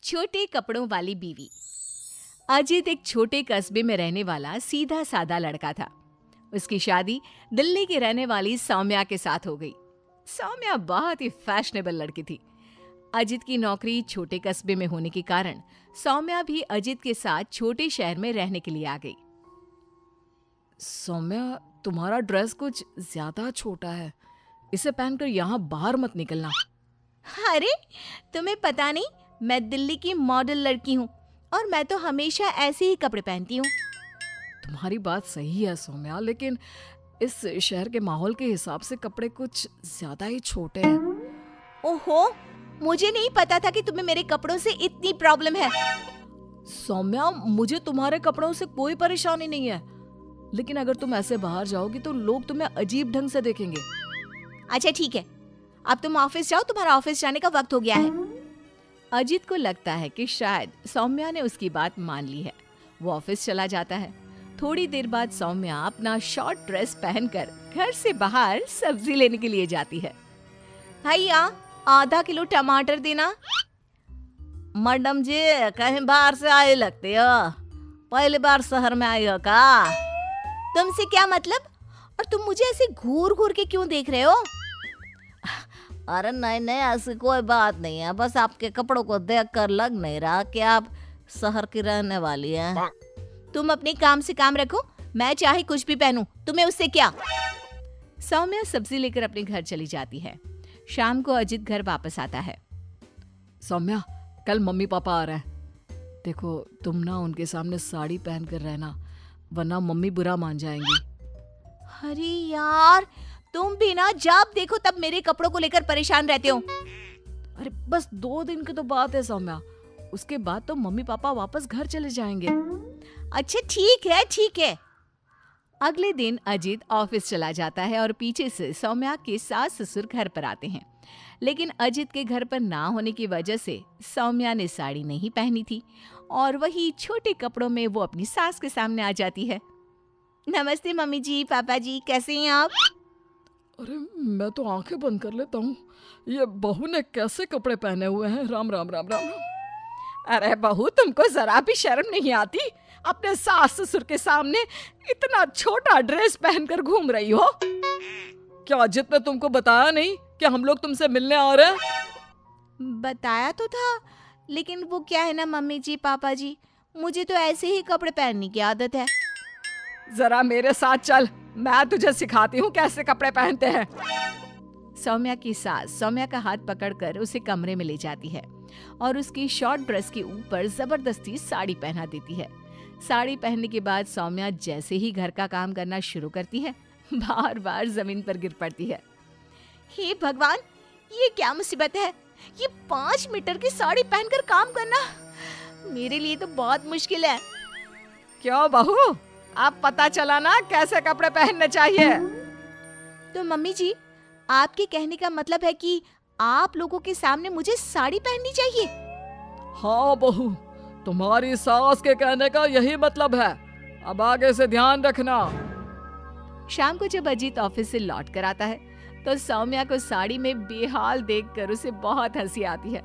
छोटे कपड़ों वाली बीवी। अजित एक छोटे कस्बे में रहने वाला सीधा साधा लड़का था। उसकी शादी दिल्ली की रहने वाली सौम्या के साथ हो गई। सौम्या बहुत ही फैशनेबल लड़की थी। अजित की नौकरी छोटे कस्बे में होने के कारण सौम्या भी अजित के साथ छोटे शहर में रहने के लिए आ गई। सौम्या, तुम्हारा ड्रेस कुछ ज्यादा छोटा है, इसे पहनकर यहाँ बाहर मत निकलना। अरे, तुम्हें पता नहीं, मैं दिल्ली की मॉडल लड़की हूँ और मैं तो हमेशा ऐसे ही कपड़े पहनती हूँ। तुम्हारी बात सही है सौम्या, लेकिन इस शहर के माहौल के हिसाब से कपड़े कुछ ज्यादा ही छोटे हैं। ओहो, मुझे नहीं पता था कि तुम्हें मेरे कपड़ों से इतनी प्रॉब्लम है। सौम्या, मुझे तुम्हारे कपड़ों से कोई परेशानी नहीं है, लेकिन अगर तुम ऐसे बाहर जाओगी तो लोग तुम्हें अजीब ढंग से देखेंगे। अच्छा ठीक है, अब तुम ऑफिस जाओ, तुम्हारा ऑफिस जाने का वक्त हो गया है। अजित को लगता है कि शायद सौम्या ने उसकी बात मान ली है। वो ऑफिस चला जाता है। थोड़ी देर बाद सौम्या अपना शॉर्ट ड्रेस पहनकर घर से बाहर सब्जी लेने के लिए जाती है। भैया, आधा किलो टमाटर देना। मैडम जी, कहीं बाहर से आए लगते हो, पहली बार शहर में आई हो का? तुमसे क्या मतलब? और तुम मुझे ऐसे घूर घूर के क्यों देख रहे हो? अरे नहीं नहीं, ऐसी कोई बात नहीं है, बस आपके कपड़ों को देखकर लग नहीं रहा कि आप शहर की रहने वाली हैं। तुम अपने काम से काम रखो, मैं चाहे कुछ भी पहनूं, तुम्हें उससे क्या? सौम्या सब्जी लेकर अपने घर चली जाती है। शाम को अजित घर वापस आता है। सौम्या, कल मम्मी पापा आ रहे हैं। देखो, तुम ना उनके सामने साड़ी पहन कर रहना, वरना मम्मी बुरा मान जाएंगी। अरे यार, तुम भी ना जब देखो तब मेरे कपड़ों को लेकर परेशान रहते हो। अरे बस 2 दिन की तो बात है सौम्या, उसके बाद तो मम्मी पापा वापस घर चले जाएंगे। अच्छा ठीक है ठीक है। अगले दिन अजित ऑफिस चला जाता है और पीछे से सौम्या के सास ससुर घर पर आते हैं। लेकिन अजित के घर पर ना होने की वजह से सौम्या ने साड़ी नहीं पहनी थी और वही छोटे कपड़ों में वो अपनी सास के सामने आ जाती है। नमस्ते मम्मी जी, पापा जी, कैसे हैं आप? अरे मैं तो आंखें बंद कर लेता हूँ, ये बहू ने कैसे कपड़े पहने हुए हैं। राम राम राम राम राम। अरे बहू, तुमको जरा भी शर्म नहीं आती? अपने सास ससुर के सामने इतना छोटा ड्रेस पहनकर घूम रही हो। क्या अजित ने तुमको बताया नहीं कि हम लोग तुमसे मिलने आ रहे हैं? बताया तो था, लेकिन वो क्या है ना मम्मी जी, पापा जी, मुझे तो ऐसे ही कपड़े पहनने की आदत है। जरा मेरे साथ चल, मैं तुझे सिखाती हूँ कैसे कपड़े पहनते हैं। सौम्या की सास सौम्या का हाथ पकड़कर उसे कमरे में ले जाती है और उसकी शॉर्ट ड्रेस के ऊपर जबरदस्ती साड़ी पहना देती है। साड़ी पहनने के बाद सौम्या जैसे ही घर का काम करना शुरू करती है, बार बार जमीन पर गिर पड़ती है। हे भगवान, ये क्या मुसीबत है? ये 5 मीटर की साड़ी पहनकर काम करना मेरे लिए तो बहुत मुश्किल है। क्यों बहू, अब पता चला ना कैसे कपड़े पहनने चाहिए? तो मम्मी जी, आपके कहने का मतलब है कि आप लोगों के सामने मुझे साड़ी पहननी चाहिए? हाँ बहू, तुम्हारी सास के कहने का यही मतलब है। अब आगे से ध्यान रखना। शाम को जब अजीत ऑफिस से लौट कर आता है तो सौम्या को साड़ी में बेहाल देखकर उसे बहुत हंसी आती है।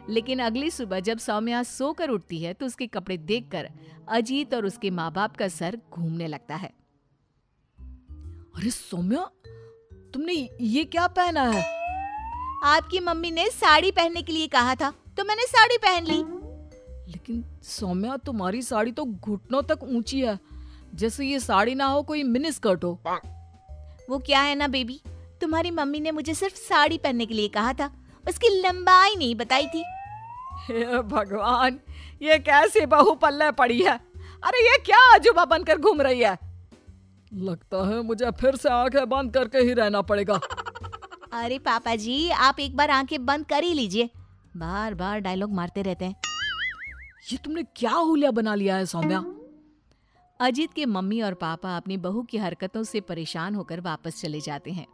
लेकिन अगली सुबह जब सौम्या सोकर उठती है तो उसके कपड़े देखकर अजीत और उसके माँ बाप का सर घूमने लगता है। अरे सौम्या, तुमने ये क्या पहना है? आपकी मम्मी ने साड़ी पहनने के लिए कहा था तो मैंने साड़ी पहन ली। लेकिन सौम्या, तुम्हारी साड़ी तो घुटनों तक ऊंची है, जैसे ये साड़ी ना हो कोई मिनी स्कर्ट हो। वो क्या है ना बेबी, तुम्हारी मम्मी ने मुझे सिर्फ साड़ी पहनने के लिए कहा था, उसकी लंबाई नहीं बताई थी। हे भगवान, ये कैसी बहू पल्ले पड़ी है? अरे ये क्या अजूबा बनकर घूम रही है? लगता है मुझे फिर से आंखें बंद करके ही रहना पड़ेगा। अरे पापा जी, आप एक बार आंखें बंद कर ही लीजिए, बार बार डायलॉग मारते रहते हैं। ये तुमने क्या हुलिया बना लिया है सौम्या? अजीत के मम्मी और पापा अपनी बहू की हरकतों से परेशान होकर वापस चले जाते हैं।